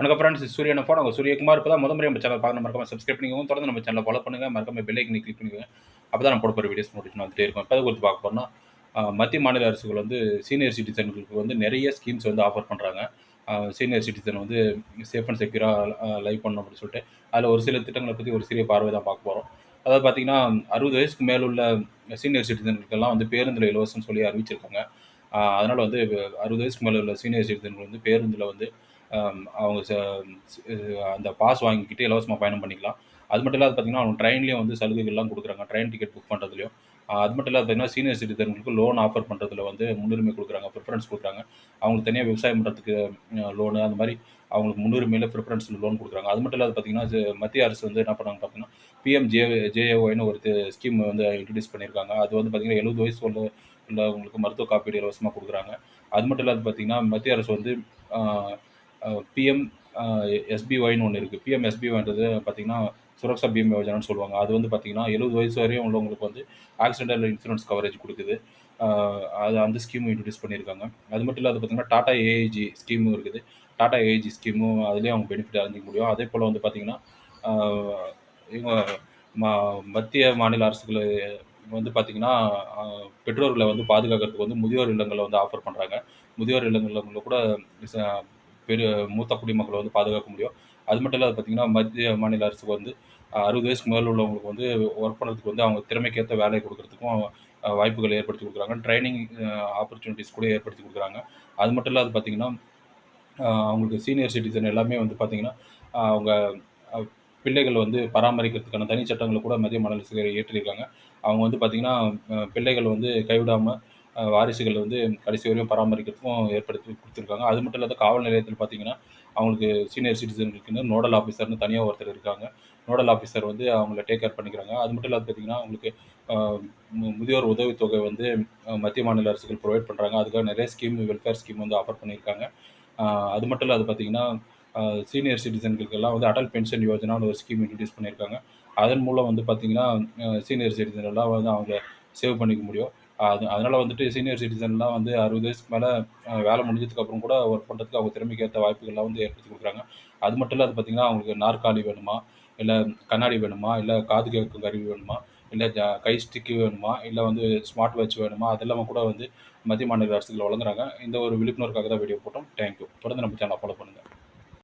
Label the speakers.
Speaker 1: வணக்கம் ஃப்ரெண்ட்ஸ், இது சூரியன் ஃபோன். அவங்க சூரியகுமார். இப்போ தான் முறை நம்ம சேனல் பார்க்கணும், மறக்காம சப்ஸ்கிரைப் பண்ணிக்கோங்க. தொடர்ந்து நம்ம சேனலை ஃபாலோ பண்ணுங்க. மறக்காம பெல் ஐக்கனை கிளிக் பண்ணிக்கோங்க. அப்போ தான் நம்ம போட போகிற வீடியோஸ் நோட்டிஃபிகேஷன் வந்துட்டே இருக்கும். இப்போ குறித்து பார்க்க போறோம்னா, மத்திய மாநில அரசுகள் வந்து சீனியர் சிட்டிசன்களுக்கு வந்து நிறைய ஸ்கீம்ஸ் வந்து ஆஃபர் பண்ணுறாங்க. சீனியர் சிட்டிசன் வந்து சேஃப் அண்ட் செக்யூராக லைவ் பண்ணணும் அப்படின்னு சொல்லிட்டு, அதில் ஒரு சில திட்டங்களை பற்றி ஒரு சிறிய பார்வை தான் பார்க்க போகிறோம். அதாவது பார்த்தீங்கன்னா, 60 வயசுக்கு மேல உள்ள சீனியர் சிட்டிசன்களுக்கெல்லாம் வந்து பேருந்தில் இலவசம்னு சொல்லி அறிவிச்சிருக்காங்க. அதனால் வந்து 60 வயசுக்கு மேலே உள்ள சீனியர் சிட்டிசன்கள் வந்து பேருந்தில் வந்து அவங்க அந்த பாஸ் வாங்கிக்கிட்டு இலவசமாக பயணம் பண்ணிக்கலாம். அது மட்டும் இல்லாத பார்த்தீங்கன்னா, அவங்க ட்ரெயின்லேயும் வந்து சலுகைகள்லாம் கொடுக்குறாங்க. ட்ரெயின் டிக்கெட் புக் பண்ணுறதுலையும். அது மட்டும் இல்லாத பார்த்தீங்கன்னா, சீனியர் சிட்டிசன்களுக்கு லோன் ஆஃபர் பண்ணுறதுல வந்து முன்னுரிமை கொடுக்குறாங்க, ப்ரிஃபரன்ஸ் கொடுக்குறாங்க. அவங்களுக்கு தனியாக விவசாயம் பண்ணுறதுக்கு லோனு, அந்த மாதிரி அவங்களுக்கு முன்னுரிமையில் ப்ரிஃபரன்ஸில் லோன் கொடுக்குறாங்க. அது மட்டும் இல்லாத பார்த்தீங்கன்னா, மத்திய அரசு வந்து என்ன பண்ணாங்க பார்த்தீங்கன்னா, பிஎம்ஜேஏஒய்னு ஒரு ஸ்கீம் வந்து இன்ட்ரடியூஸ் பண்ணியிருக்காங்க. அது வந்து பார்த்தீங்கன்னா, 70 வயசு உள்ளவங்களுக்கு மருத்துவ காப்பீடு இலவசமாக கொடுக்குறாங்க. அது மட்டும் இல்லாத பார்த்தீங்கன்னா, மத்திய அரசு வந்து பிஎம் எஸ்பிஒய்னு ஒன்று இருக்குது. பிஎம் எஸ்பிஒய்ன்றது பார்த்தீங்கன்னா, சுரக்ஷா பீமா யோஜனான்னு சொல்லுவாங்க. அது வந்து பார்த்தீங்கன்னா, 70 வயசு வரையும் உள்ளவங்களுக்கு வந்து ஆக்சிடென்டல் இன்சூரன்ஸ் கவரேஜ் கொடுக்குது. அது அந்த ஸ்கீமும் இன்ட்ரடியூஸ் பண்ணியிருக்காங்க. அது மட்டும் இல்லாத பார்த்தீங்கன்னா, டாடா ஏஐஜி ஸ்கீமும் இருக்குது. டாடா ஏஐஜி ஸ்கீமும் அதுலேயும் அவங்க பெனிஃபிட் அடைஞ்சிக்க முடியும். அதே போல் வந்து பார்த்தீங்கன்னா, இவங்க மத்திய மாநில அரசுகள் வந்து பார்த்தீங்கன்னா, பெற்றோர்களை வந்து பாதுகாக்கிறதுக்கு வந்து முதியோர் இல்லங்களை வந்து ஆஃபர் பண்ணுறாங்க. முதியோர் இல்லங்களில் கூட ச பெரிய மூத்த குடிமக்களை வந்து பாதுகாக்க முடியும். அது மட்டும் இல்லாத பார்த்தீங்கன்னா, மத்திய மாநில அரசுக்கு வந்து 60 வயசுக்கு மேலே உள்ளவங்களுக்கு வந்து ஒர்க் பண்ணுறதுக்கு வந்து அவங்க திறமைக்கேற்ற வேலை கொடுக்குறதுக்கும் வாய்ப்புகள் ஏற்படுத்தி கொடுக்குறாங்க. ட்ரைனிங் ஆப்பர்ச்சுனிட்டிஸ் கூட ஏற்படுத்தி கொடுக்குறாங்க. அது மட்டும் இல்லாத பார்த்தீங்கன்னா, அவங்களுக்கு சீனியர் சிட்டிசன் எல்லாமே வந்து பார்த்தீங்கன்னா, அவங்க பிள்ளைகள் வந்து பராமரிக்கிறதுக்கான தனி சட்டங்களை கூட மத்திய மாநில அரசுகள் இயற்றியிருக்காங்க. அவங்க வந்து பார்த்தீங்கன்னா, பிள்ளைகள் வந்து கைவிடாம வாரிசுகள் வந்து கடைசி வரையும் பராமரிக்கிறதுக்கும் ஏற்படுத்தி கொடுத்துருக்காங்க. அது மட்டும் இல்லாத காவல் நிலையத்தில் பார்த்தீங்கன்னா, அவங்களுக்கு சீனியர் சிட்டிசன்களுக்குன்னு நோடல் ஆஃபீஸர்னு தனியாக ஒருத்தர் இருக்காங்க. நோடல் ஆஃபீஸர் வந்து அவங்கள டேக் கேர் பண்ணிக்கிறாங்க. அது மட்டும் இல்லாத பார்த்தீங்கன்னா, அவங்களுக்கு அ முதியோர் உதவித்தொகை வந்து மத்திய மாநில அரசுகள் ப்ரொவைட் பண்ணுறாங்க. அதுக்காக நிறைய ஸ்கீம், வெல்ஃபேர் ஸ்கீம் வந்து ஆஃபர் பண்ணியிருக்காங்க. அது மட்டும் இல்லாத பார்த்தீங்கன்னா, சீனியர் சிட்டிசன்களுக்கெல்லாம் வந்து அடல் பென்ஷன் யோஜனான்னு ஒரு ஸ்கீம் இன்ட்ரடியூஸ் பண்ணியிருக்காங்க. அதன் மூலம் வந்து பார்த்தீங்கன்னா, சீனியர் சிட்டிசன் எல்லாம் வந்து அவங்க சேவ் பண்ணிக்க முடியும். அதனால் வந்துட்டு சீனியர் சிட்டிசன்லாம் வந்து 60 வயசுக்கு மேலே வேலை முடிஞ்சதுக்கப்புறம் கூட ஒர்க் பண்ணுறதுக்கு அவங்க திறமைக்கு ஏற்ற வாய்ப்புகள்லாம் வந்து ஏற்படுத்தி கொடுக்குறாங்க. அது மட்டும் இல்லாத பார்த்தீங்கன்னா, அவங்களுக்கு நாற்காலி வேணுமா, இல்லை கண்ணாடி வேணுமா, இல்லை காது கேட்கும் கருவி வேணுமா, இல்லை கை ஸ்டிக்கு வேணுமா, இல்லை வந்து ஸ்மார்ட் வாட்ச் வேணுமா, அதெல்லாமே கூட வந்து மத்திய மாநில அரசுகள் வழங்குறாங்க. இந்த ஒரு விழிப்புணர்வுக்காக தான் வீடியோ போட்டோம். தேங்க்யூ. தொடர்ந்து நம்ம சேனலை ஃபாலோ பண்ணுங்கள்.